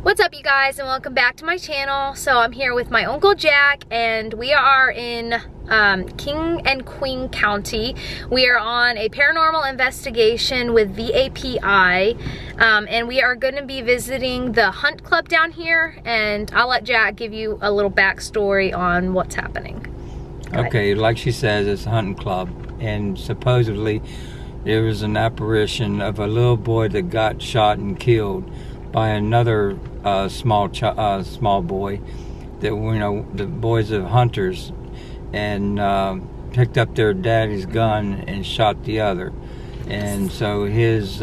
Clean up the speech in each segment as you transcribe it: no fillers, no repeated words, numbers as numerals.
What's up, you guys, and welcome back to my channel. So I'm here with my Uncle Jack, and we are in King and Queen County. We are on a paranormal investigation with VAPI, and we are going to be visiting the Hunt Club down here, and I'll let Jack give you a little backstory on what's happening. Okay, like she says, it's a hunting club, and supposedly there was an apparition of a little boy that got shot and killed by another small boy. That, you know, the boys of hunters, and picked up their daddy's gun and shot the other, and so his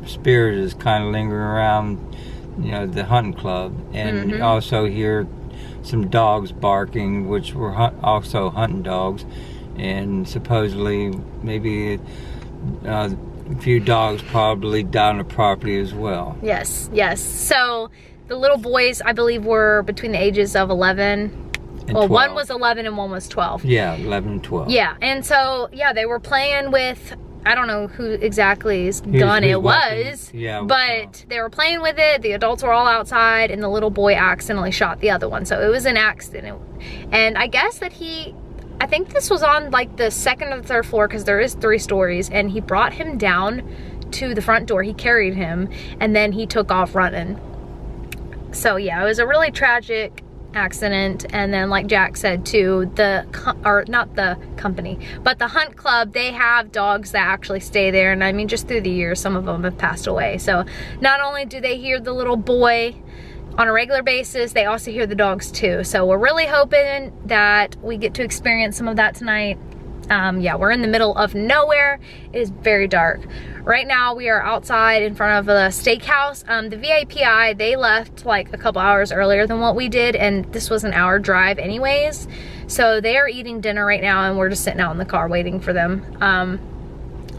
spirit is kind of lingering around, you know, the hunting club. And you also hear some dogs barking, which were also hunting dogs, and supposedly maybe a few dogs probably died on the property as well. Yes. So the little boys, I believe, were between the ages of 11. Well, 12. one was 11 and one was 12. Yeah, 11 and 12. Yeah, and so, yeah, they were playing with, I don't know who exactly's gun it was, yeah, but they were playing with it. The adults were all outside, and the little boy accidentally shot the other one. So it was an accident. And I guess that I think this was on like the second or the third floor, because there is 3 stories, and he brought him down to the front door. He carried him, and then he took off running. So yeah, it was a really tragic accident. And then, like Jack said too, not the company, but the Hunt Club, they have dogs that actually stay there. And I mean, just through the years, some of them have passed away. So not only do they hear the little boy on a regular basis, they also hear the dogs too. So we're really hoping that we get to experience some of that tonight. Yeah, we're in the middle of nowhere. It is very dark. Right now we are outside in front of a steakhouse. The VAPI, they left like a couple hours earlier than what we did, and this was an hour drive anyways. So they are eating dinner right now, and we're just sitting out in the car waiting for them.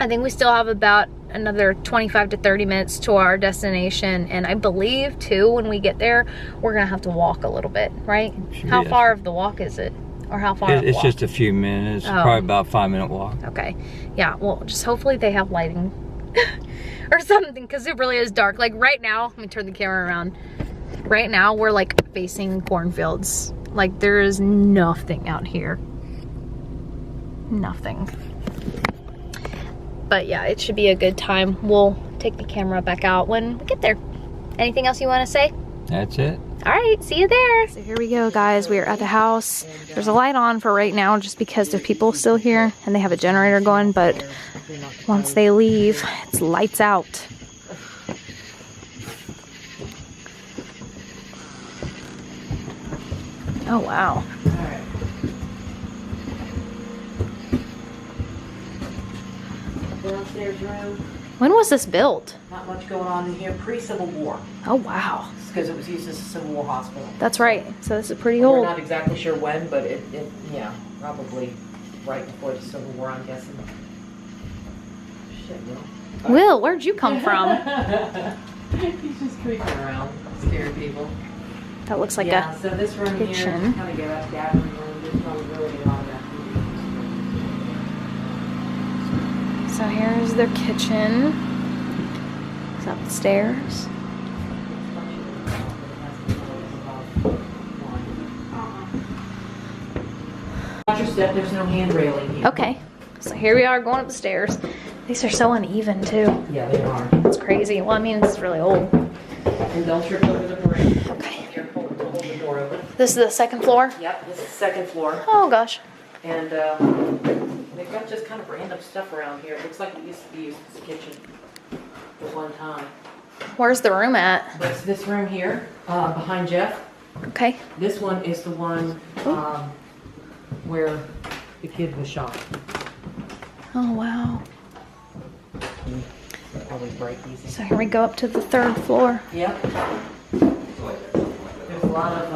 I think we still have about another 25 to 30 minutes to our destination, and I believe too, when we get there, we're gonna have to walk a little bit, right? How far of the walk is it? Or how far? It's just a few minutes, probably about a 5-minute walk. Okay, yeah, well, just hopefully they have lighting or something, because it really is dark. Like right now, let me turn the camera around. Right now, we're like facing cornfields. Like there is nothing out here. Nothing. But yeah, it should be a good time. We'll take the camera back out when we get there. Anything else you want to say? That's it. All right, see you there. So here we go, guys. We are at the house. There's a light on for right now just because there's people still here and they have a generator going, but once they leave, it's lights out. Oh, wow. Downstairs room. When was this built? Not much going on in here. Pre-Civil War. Oh, wow. Because it was used as a Civil War hospital. That's right. So this is pretty We're old. not exactly sure when, but yeah, probably right before the Civil War, I'm guessing. Shit, Will. Will, where'd you come from? He's just creeping around, scaring people. That looks like Yeah, so this room here kitchen. is kind of a gathering room. There's probably really a lot of that. So here's their kitchen. It's upstairs. Watch your step, there's no hand railing here. Okay, so here we are going up the stairs. These are so uneven too. Yeah, they are. It's crazy. Well, I mean, it's really old. And don't trip over the brick. Okay. Careful to hold the door open. This is the second floor? Yep, this is the second floor. Oh gosh. And they've got just kind of random stuff around here. It looks like it used to be used as a kitchen at one time. Where's the room at? There's this room here, behind Jeff. Okay. This one is the one where the kid was shot. Oh wow. Probably break easy. So here we go up to the third floor. Yep. There's a lot of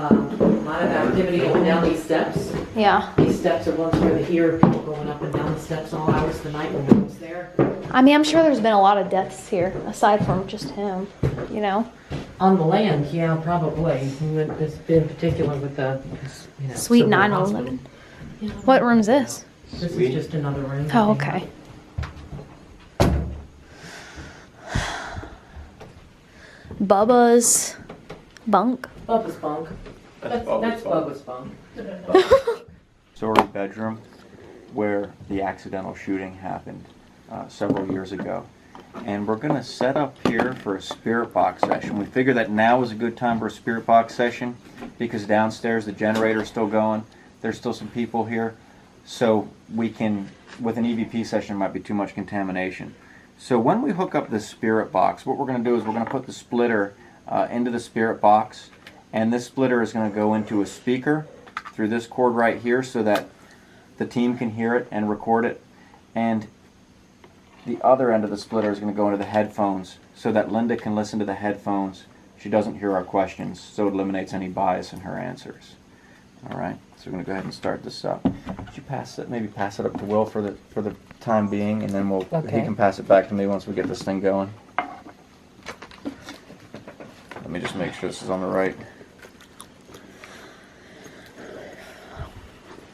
activity going down these steps. Yeah. These steps are ones where they hear people going up and down the steps all hours of the night when no one's there. I mean, I'm sure there's been a lot of deaths here, aside from just him, you know? On the land, yeah, probably. It's been particular with the, you know, Sweet Civil War 9/11. hospital. What room's this? This is just another room. Oh, okay. Bubba's Bunk. Bubba's bunk. That's Bubba's bunk. Story bedroom where the accidental shooting happened several years ago. And we're going to set up here for a spirit box session. We figure that now is a good time for a spirit box session because downstairs the generator's still going. There's still some people here. So we can, with an EVP session, it might be too much contamination. So when we hook up this spirit box, what we're going to do is we're going to put the splitter into the spirit box. And this splitter is going to go into a speaker through this cord right here so that the team can hear it and record it. And the other end of the splitter is going to go into the headphones so that Linda can listen to the headphones. She doesn't hear our questions, so it eliminates any bias in her answers. All right, so we're going to go ahead and start this up. Could you pass it? Maybe pass it up to Will for the time being, and then he can pass it back to me once we get this thing going. Let me just make sure this is on the right.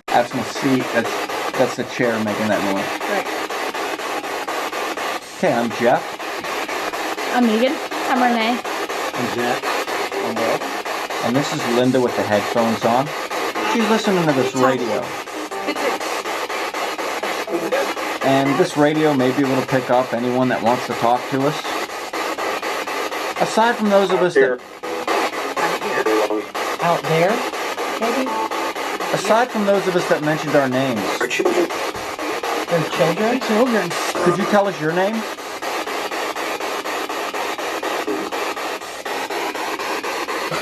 That's my seat. That's the chair making that noise. Right. Okay, I'm Jeff. I'm Megan. I'm Renee. I'm Jack. I'm Will. And this is Linda with the headphones on. She's listening to this radio. And this radio may be able to pick up anyone that wants to talk to us. Aside from those of us that... Out there, maybe? Aside from those of us that mentioned our names. They're children? Children. Could you tell us your name?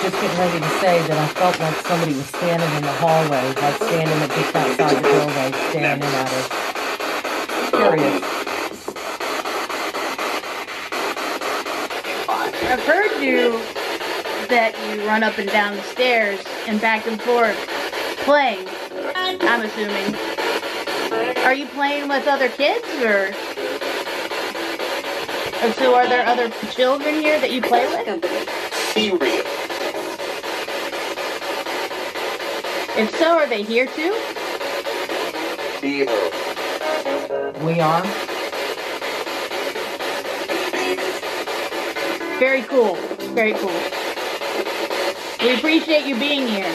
Just getting ready to say that I felt like somebody was standing in the hallway, like standing just outside the doorway, staring in at us. Curious. I've heard that you run up and down the stairs and back and forth playing, I'm assuming. Are you playing with other kids, or so are there other children here that you play with? If so, are they here too? We are. Very cool. Very cool. We appreciate you being here.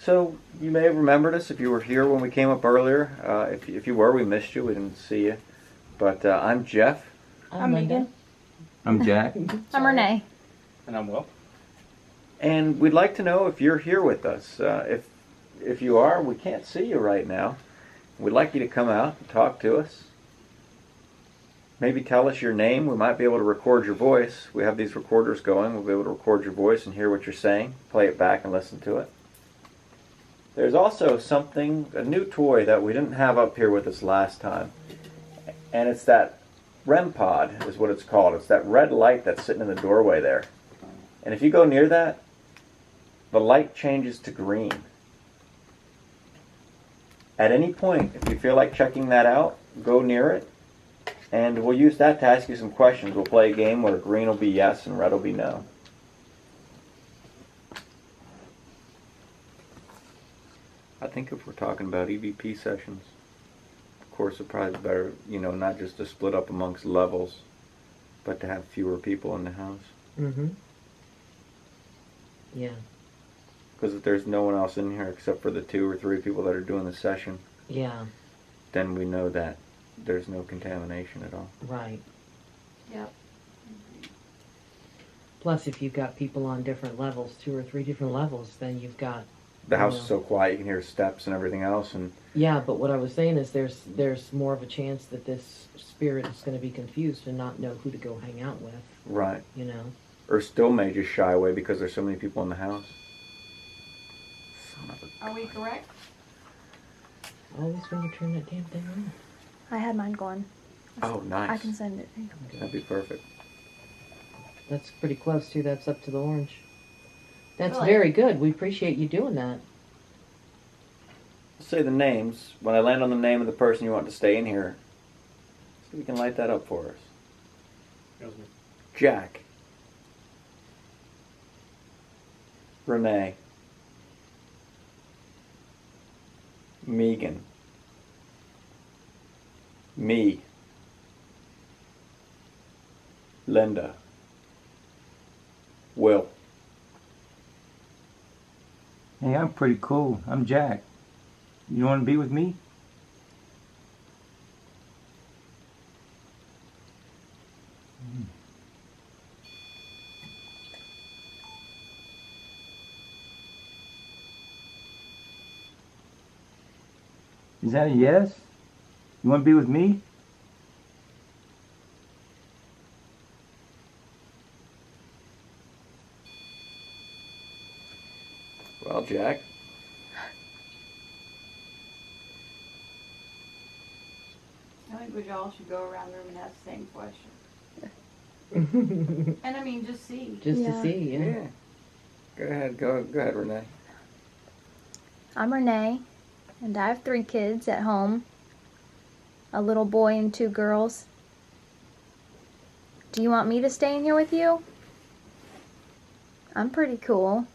So, you may have remembered us if you were here when we came up earlier. If you were, we missed you. We didn't see you. But I'm Jeff. I'm Megan. I'm Jack. I'm Renee. And I'm Will. And we'd like to know if you're here with us. If you are, we can't see you right now. We'd like you to come out and talk to us. Maybe tell us your name. We might be able to record your voice. We have these recorders going. We'll be able to record your voice and hear what you're saying, play it back and listen to it. There's also a new toy that we didn't have up here with us last time. And it's that REM pod is what it's called. It's that red light that's sitting in the doorway there. And if you go near that, the light changes to green. At any point, if you feel like checking that out, go near it. And we'll use that to ask you some questions. We'll play a game where green will be yes and red will be no. I think if we're talking about EVP sessions, of course it's probably better, not just to split up amongst levels, but to have fewer people in the house. Mm-hmm. Yeah. Because if there's no one else in here except for the 2 or 3 people that are doing the session, Yeah. then we know that there's no contamination at all. Right. Yep. Plus, if you've got people on different levels, 2 or 3 different levels, then you've got... The house is so quiet, you can hear steps and everything else. And Yeah, but what I was saying is there's more of a chance that this spirit is going to be confused and not know who to go hang out with, right. Or still may just shy away because there's so many people in the house. Son of a... Are we correct? Always when you turn that damn thing on. I had mine going. Oh, nice. I can send it. That'd be perfect. That's pretty close, too. That's up to the orange. That's Really? very good. We appreciate you doing that. Let's say the names. When I land on the name of the person you want to stay in here, so you can light that up for us. Jack. Renee. Megan. Me. Linda. Will. Hey, I'm pretty cool. I'm Jack. You want to be with me? Is that a yes? You want to be with me? Well, Jack. I think we all should go around the room and ask the same question. And I mean, just see. Just Yeah. to see, yeah. Go ahead. Go ahead, Renee. I'm Renee, and I have 3 kids at home. A little boy and 2 girls. Do you want me to stay in here with you? I'm pretty cool.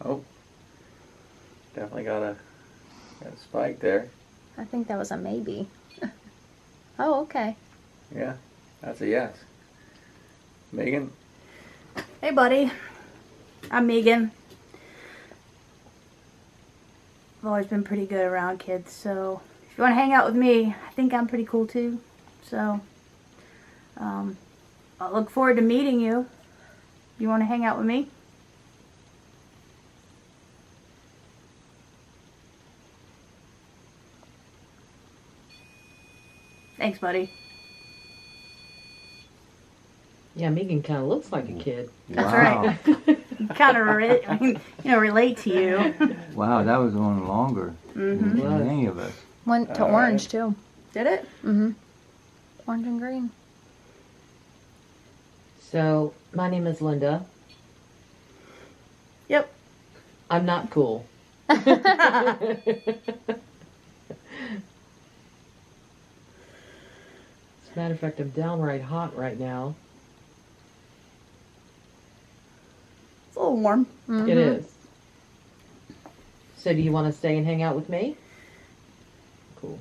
Oh. Definitely got a spike there. I think that was a maybe. Oh, okay. Yeah. That's a yes. Megan. Hey, buddy. I'm Megan. I've always been pretty good around kids, so if you want to hang out with me, I think I'm pretty cool too. So, I look forward to meeting you. You want to hang out with me? Thanks, buddy. Yeah, Megan kind of looks like a kid. That's right. Kind of, relate to you. Wow, that was one longer Mm-hmm. than any of us. Went to orange too. Did it? Mm-hmm. Orange and green. So, my name is Linda. Yep. I'm not cool. As a matter of fact, I'm downright hot right now. It's a little warm. Mhm. It is. So, do you want to stay and hang out with me? Cool.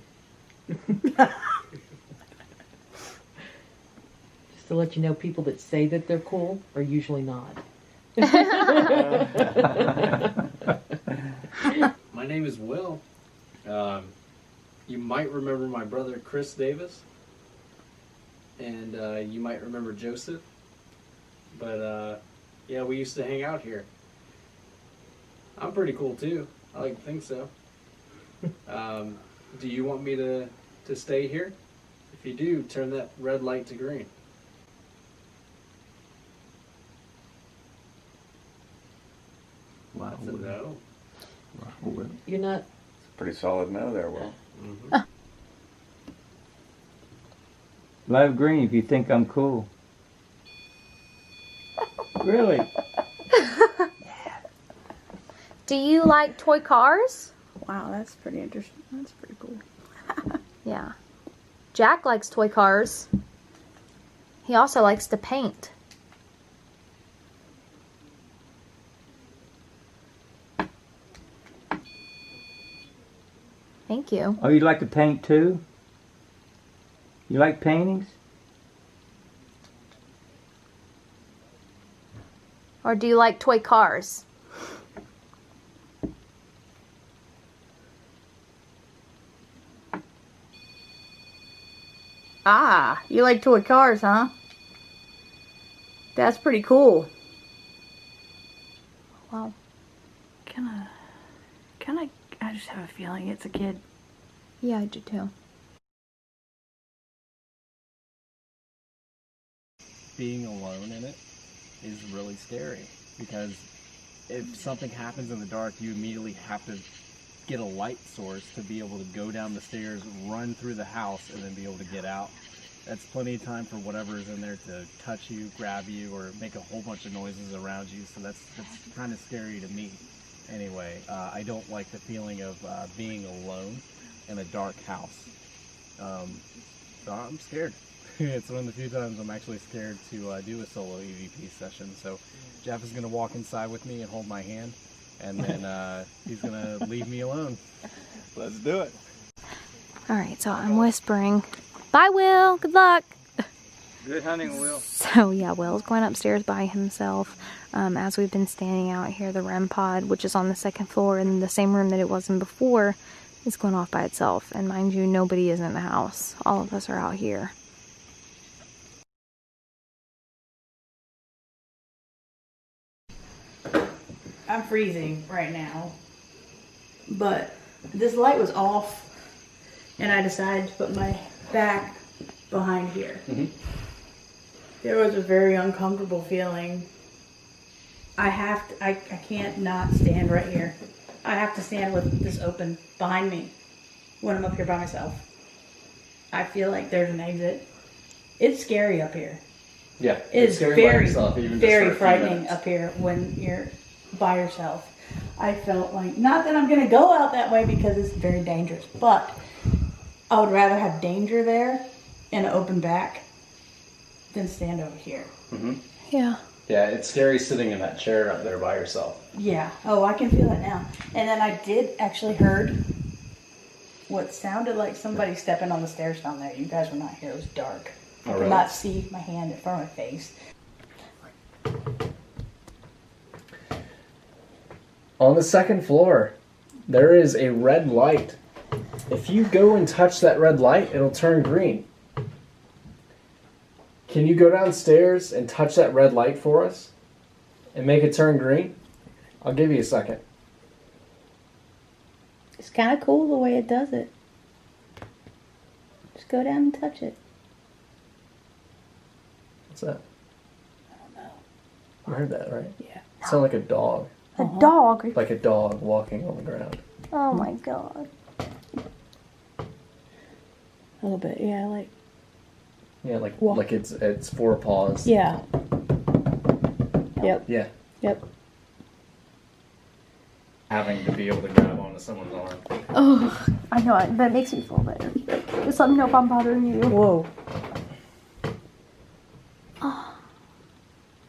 Just to let you know, people that say that they're cool are usually not. My name is Will. You might remember my brother Chris Davis, and you might remember Joseph. But yeah, we used to hang out here. I'm pretty cool too. I like to think so. Do you want me to stay here? If you do, turn that red light to green. Wow. That's a no. Wow. You're not. Pretty solid no there, Will. Live green if you think I'm cool. Really? Do you like toy cars? Wow, that's pretty interesting. That's pretty cool. Yeah. Jack likes toy cars. He also likes to paint. Thank you. Oh, you like to paint too? You like paintings? Or do you like toy cars? Ah, you like toy cars, huh? That's pretty cool. Wow. I just have a feeling it's a kid. Yeah, I do too. Being alone in it is really scary because if something happens in the dark, you immediately have to get a light source to be able to go down the stairs, run through the house, and then be able to get out. That's plenty of time for whatever is in there to touch you, grab you, or make a whole bunch of noises around you. So that's kind of scary to me. Anyway, I don't like the feeling of being alone in a dark house. So I'm scared. It's one of the few times I'm actually scared to do a solo EVP session. So Jeff is going to walk inside with me and hold my hand, and then he's going to leave me alone. Let's do it. All right, so I'm whispering. Bye, Will. Good luck. Good hunting, Will. So yeah, Will's going upstairs by himself. As we've been standing out here, the REM pod, which is on the second floor in the same room that it was in before, is going off by itself. And mind you, nobody is in the house. All of us are out here. I'm freezing right now, but this light was off, and I decided to put my back behind here. There was a very uncomfortable feeling. I can't not stand right here. I have to stand with this open behind me when I'm up here by myself. I feel like there's an exit. It's scary up here. Yeah, It's scary by very, yourself, even just very for a few frightening minutes. up here when you're by yourself. I felt like, not that I'm going to go out that way because it's very dangerous, but I would rather have danger there and an open back than stand over here. Yeah. Yeah, it's scary sitting in that chair up there by yourself. Yeah. Oh, I can feel it now. And then I did actually heard what sounded like somebody stepping on the stairs down there. You guys were not here. It was dark. I Oh, could really? not see my hand in front of my face. On the second floor, there is a red light. If you go and touch that red light, it'll turn green. Can you go downstairs and touch that red light for us and make it turn green? I'll give you a second. It's kind of cool the way it does it. Just go down and touch it. What's that? I don't know. You heard that, right? Yeah. It sounded like a dog. A dog? Like a dog walking on the ground. Oh my god. A little bit, yeah, like. Yeah, like Walk. like it's four paws. Yeah. Yep. Yeah. Yep. Having to be able to grab onto someone's arm. Oh, I know. That makes me feel better. Just let me know if I'm bothering you. Whoa.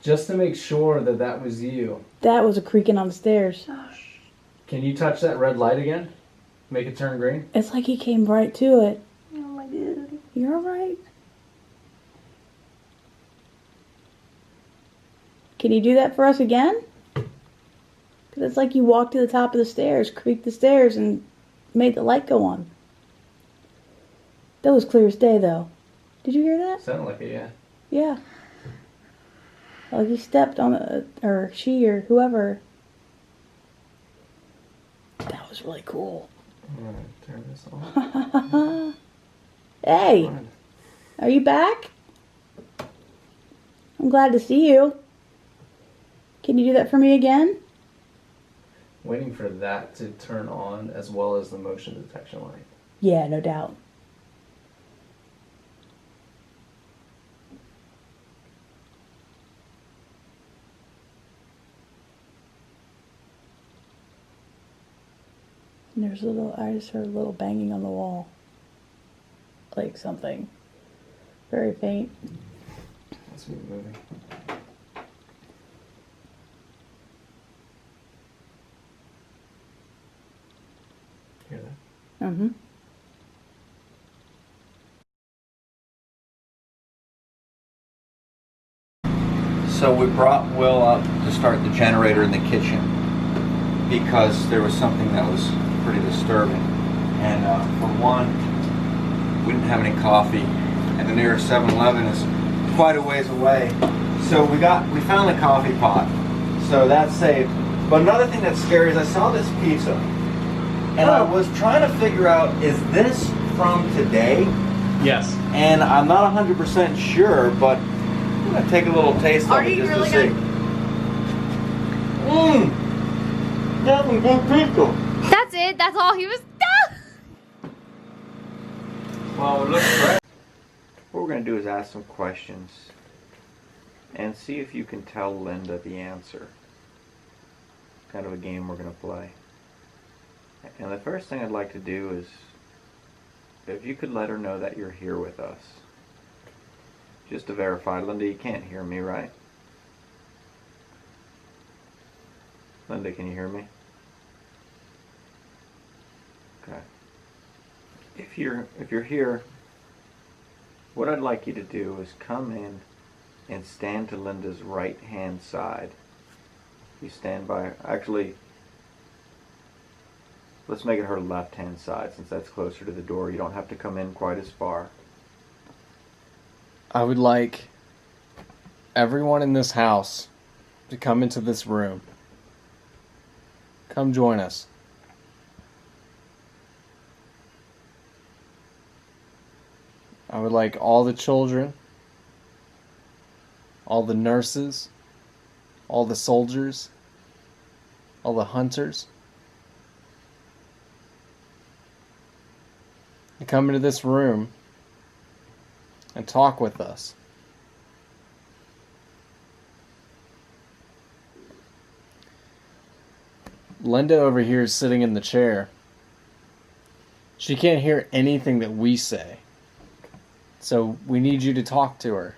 Just to make sure that that was you. That was a creaking on the stairs. Can you touch that red light again? Make it turn green? It's like he came right to it. Oh my god. You're alright. Can you do that for us again? Because it's like you walked to the top of the stairs, creaked the stairs, and made the light go on. That was clear as day, though. Did you hear that? Sounded like it, yeah. Yeah. Like he stepped on it, or she, or whoever. That was really cool. I'm gonna turn this off. Hey, are you back? I'm glad to see you. Can you do that for me again? Waiting for that to turn on as well as the motion detection light. Yeah, no doubt. And there's a little, I just heard a little banging on the wall. Like something. Very faint. Let's keep moving. Hear that? Mm-hmm. So we brought Will up to start the generator in the kitchen because there was something that was pretty disturbing. And for one, we didn't have any coffee, and the nearest 7-Eleven is quite a ways away. So we found the coffee pot. So that's saved. But another thing that's scary is I saw this pizza, and I was trying to figure out, is this from today? Yes. And I'm not 100% sure, but I'm gonna take a little taste of it just to see. That was good pizza. That's it. That's all he was. Well, it looks great. What we're gonna do is ask some questions and see if you can tell Linda the answer. Kind of a game we're gonna play. And the first thing I'd like to do is, if you could let her know that you're here with us. Just to verify, Linda, you can't hear me, right? Linda, can you hear me? Okay. If you're here, What I'd like you to do is come in and stand to Linda's right hand side. You stand by, actually, let's make it her left hand side since that's closer to the door. You don't have to come in quite as far. I would like everyone in this house to come into this room. Come join us. I would like all the children, all the nurses, all the soldiers, all the hunters to come into this room and talk with us. Linda over here is sitting in the chair. She can't hear anything that we say. So we need you to talk to her.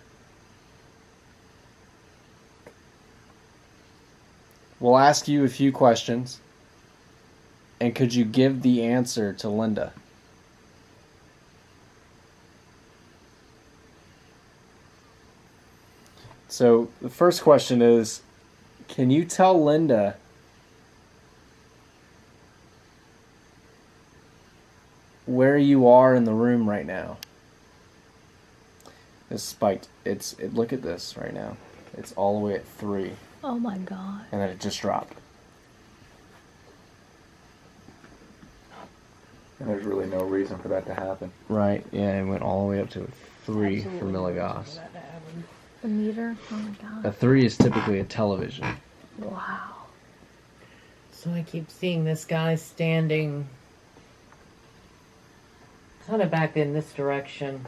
We'll ask you a few questions. And could you give the answer to Linda? So the first question is, can you tell Linda where you are in the room right now? It's spiked. Look at this right now. It's all the way at 3. Oh my God. And then it just dropped. And there's really no reason for that to happen. Right, yeah, it went all the way up to 3 for milligauss. The meter? Oh my God. A 3 is typically a television. Wow. So I keep seeing this guy standing kind of back in this direction.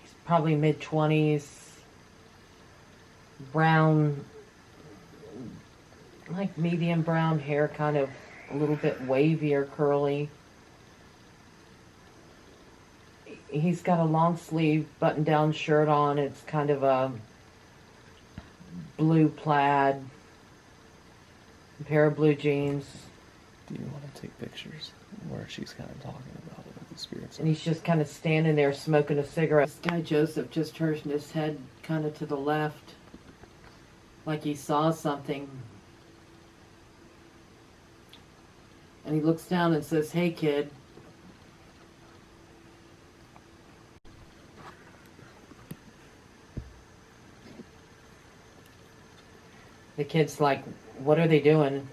He's probably mid-20s. Brown, like medium brown hair, kind of a little bit wavy or curly. He's got a long sleeve button down shirt on. It's kind of a blue plaid, a pair of blue jeans. Do you want to take pictures where she's kind of talking about what the spirits And he's just kind of standing there smoking a cigarette. This guy Joseph just turned his head kind of to the left, like he saw something. And he looks down and says, "Hey, kid." The kid's like, "What are they doing?"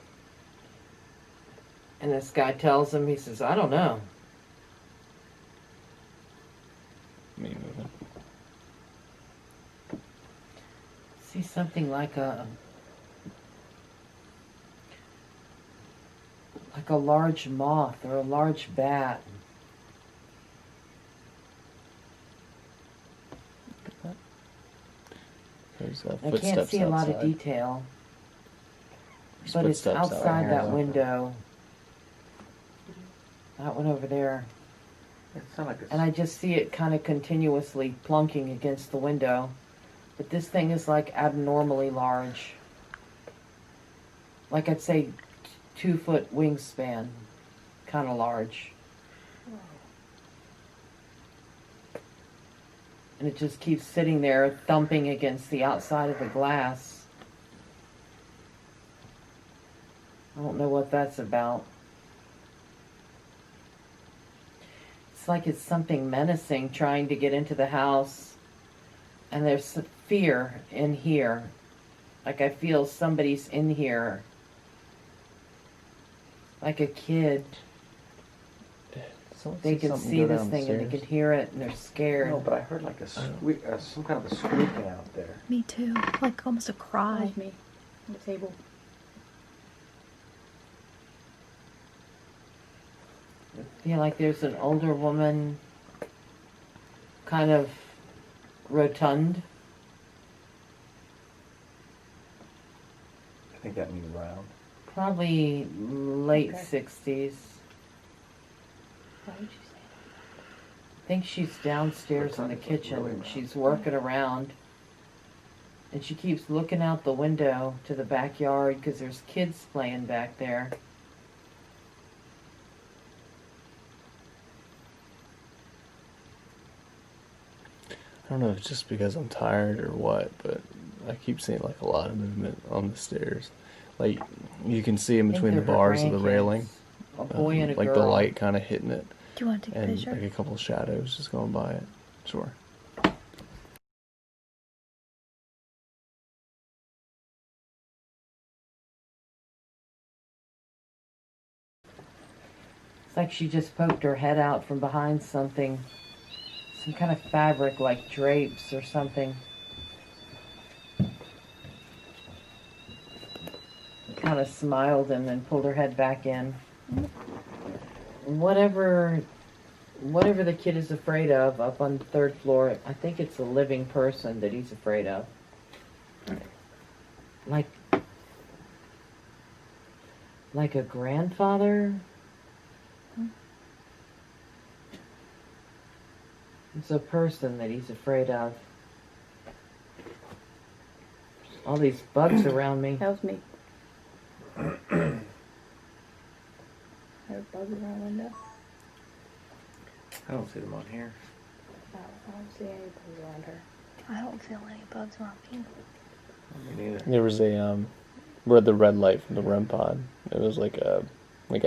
And this guy tells him, he says, "I don't know." Me moving. See something like a large moth or a large bat. There's I can't see a lot of detail, but it's outside that window. That one over there. It's not like And I just see it kind of continuously plunking against the window. But this thing is like abnormally large. Like I'd say 2-foot wingspan. Kind of large. And it just keeps sitting there thumping against the outside of the glass. I don't know what that's about. It's like it's something menacing trying to get into the house. And there's fear in here. Like I feel somebody's in here. Like a kid. They can see this thing and they can hear it and they're scared. No, but I heard like a squeak, some kind of a squeaking out there. Me too. Like almost a cry. Behind me on the table. Yeah, like there's an older woman, kind of rotund. I think that means round. Probably late Okay. 60s. Why would you say I think she's downstairs in the kitchen. Really round. She's working around. And she keeps looking out the window to the backyard because there's kids playing back there. I don't know if it's just because I'm tired or what, but I keep seeing like a lot of movement on the stairs. Like you can see in I think between the they're her bars of the grandkids. railing, A boy and a like girl. the light kind of hitting it, Do you want to take a and picture? like a couple of shadows just going by it. Sure. It's like she just poked her head out from behind something. Some kind of fabric like drapes or something. Kind of smiled and then pulled her head back in. Whatever the kid is afraid of up on the third floor, I think it's a living person that he's afraid of. Like a grandfather? It's a person that he's afraid of. All these bugs around me. That was me. There are bugs around the window. I don't see them on here. I don't see any bugs around her. I don't feel any bugs around me. Me neither. There was a where the red light from the REM pod. It was like a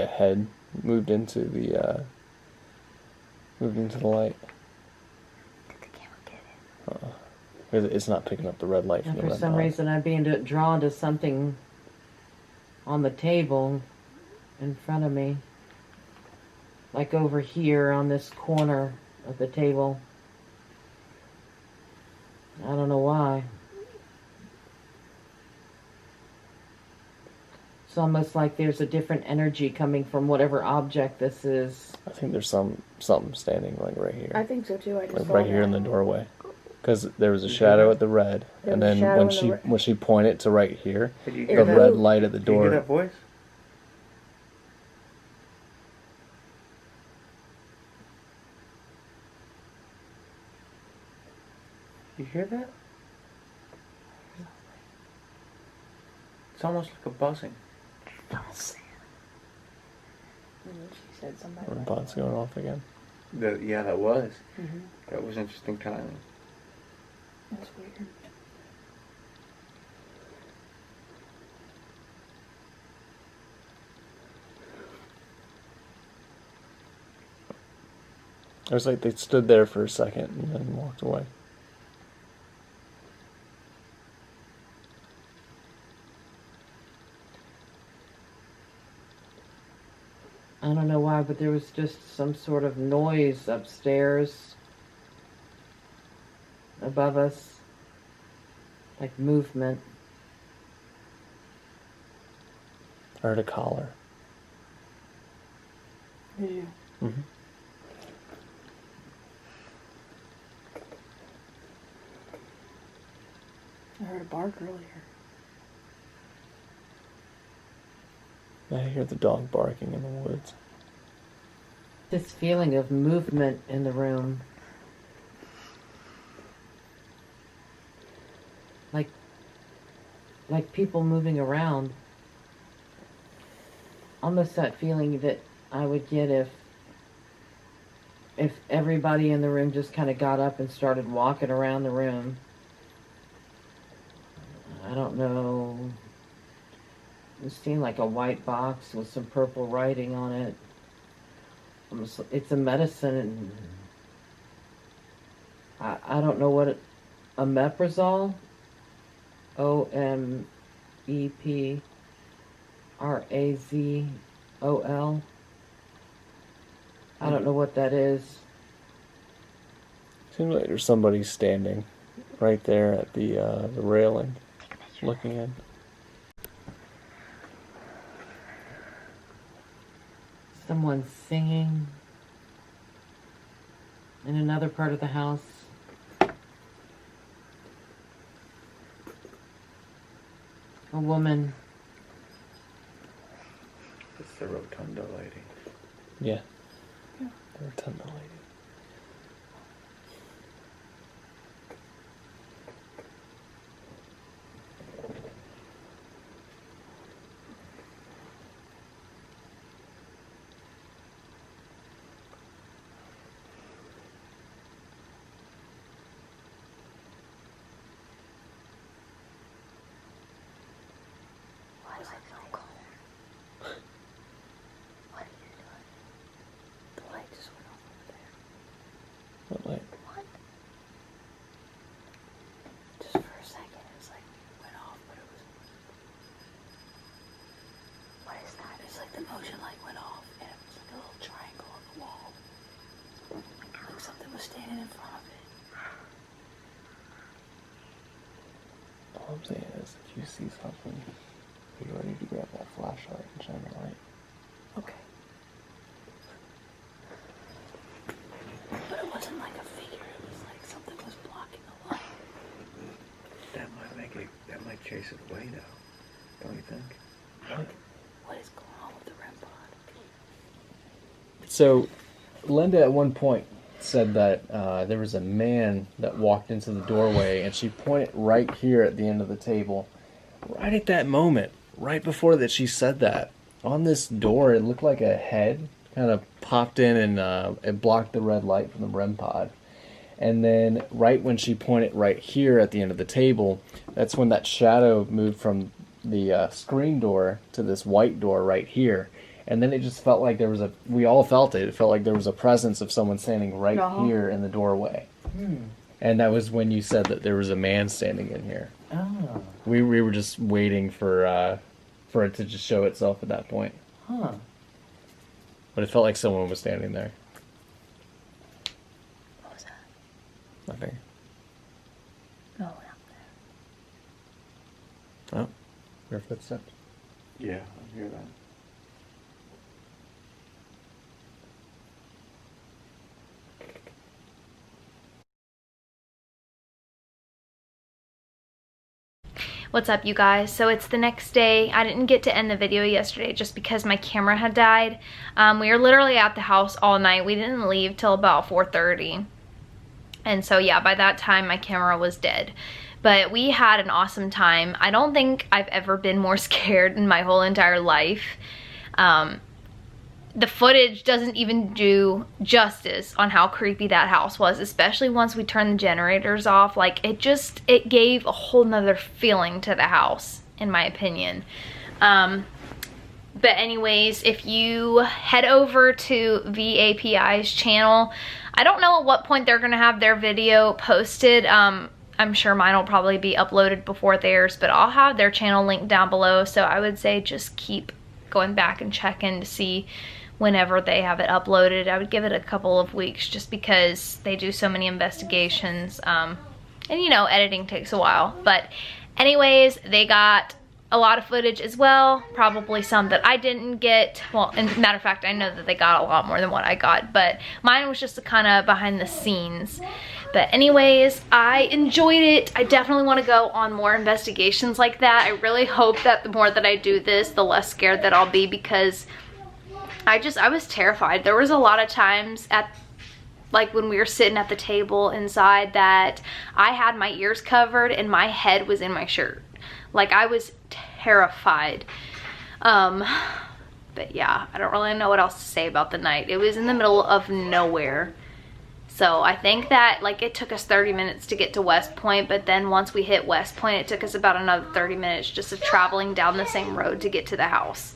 head moved into the light. Did the camera get it? It's not picking up the red light from And the for REM some pod. reason I'm being drawn to something on the table in front of me. Like over here on this corner of the table. I don't know why. It's almost like there's a different energy coming from whatever object this is. I think there's something standing like right here. I think so too. I just Like saw right here that. in the doorway, because there was a You hear shadow that? at the red, There and was a then shadow when in the she red. when she pointed to right here, Did you the hear It that? red moved. light at the Did you hear door. that voice? You hear that? It's almost like a buzzing. And then she said somebody. REM like pod's going off again. Yeah, that was. Mhm. That was interesting timing. That's weird. It was like they stood there for a second and then walked away. I don't know why, but there was just some sort of noise upstairs above us. Like movement. I heard a collar. Did you? Mm-hmm. I heard a bark earlier. I hear the dog barking in the woods. This feeling of movement in the room. Like people moving around. Almost that feeling that I would get if everybody in the room just kind of got up and started walking around the room. I don't know. It seemed like a white box with some purple writing on it. It's a medicine. I don't know what omeprazole. OMEPRAZOL. I don't know what that is. Seems like there's somebody standing right there at the railing, looking in. Someone's singing in another part of the house. A woman. It's the Rotunda lady. Yeah. The rotunda lady. All I'm saying is, if you see something, be ready to grab that flashlight and shine the light. Okay. But it wasn't like a figure. It was like something was blocking the light. That might chase it away though, don't you think? What is going on with the REM pod? So, Linda at one point said that there was a man that walked into the doorway, and she pointed right here at the end of the table. Right at that moment, right before that she said that, on this door, it looked like a head kind of popped in and it blocked the red light from the REM pod. And then right when she pointed right here at the end of the table, that's when that shadow moved from the screen door to this white door right here. And then it just felt like there was we all felt it. It felt like there was a presence of someone standing right here in the doorway. And that was when you said that there was a man standing in here. Oh. We were just waiting for it to just show itself at that point. Huh. But it felt like someone was standing there. What was that? Nothing. No, out there. Oh, your footsteps. Yeah, I hear that. What's up, you guys? So it's the next day. I didn't get to end the video yesterday just because my camera had died. We were literally at the house all night. We didn't leave till about 4:30. And so yeah, by that time my camera was dead. But we had an awesome time. I don't think I've ever been more scared in my whole entire life. The footage doesn't even do justice on how creepy that house was, especially once we turned the generators off. Like, it gave a whole nother feeling to the house, in my opinion. But anyways, if you head over to VAPI's channel, I don't know at what point they're gonna have their video posted. I'm sure mine will probably be uploaded before theirs, but I'll have their channel linked down below. So I would say just keep going back and checking to see whenever they have it uploaded. I would give it a couple of weeks just because they do so many investigations, and you know, editing takes a while. But anyways, they got a lot of footage as well, probably some that I didn't get. Well, and matter of fact, I know that they got a lot more than what I got, but mine was just a kind of behind the scenes. But anyways, I enjoyed it. I definitely want to go on more investigations like that. I really hope that the more that I do this, the less scared that I'll be, because I was terrified. There was a lot of times like when we were sitting at the table inside that I had my ears covered and my head was in my shirt. Like, I was terrified. But yeah, I don't really know what else to say about the night. It was in the middle of nowhere. So I think that, like, it took us 30 minutes to get to West Point, but then once we hit West Point, it took us about another 30 minutes just of traveling down the same road to get to the house.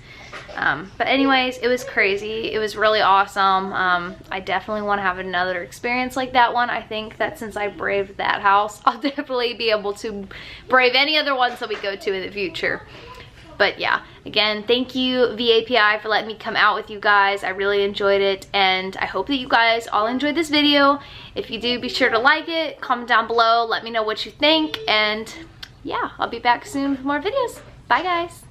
But anyways, it was crazy. It was really awesome. I definitely want to have another experience like that one. I think that since I braved that house, I'll definitely be able to brave any other ones that we go to in the future. But yeah, again, thank you VAPI for letting me come out with you guys. I really enjoyed it, and I hope that you guys all enjoyed this video. If you do, be sure to like it, comment down below, let me know what you think, and yeah, I'll be back soon with more videos. Bye guys.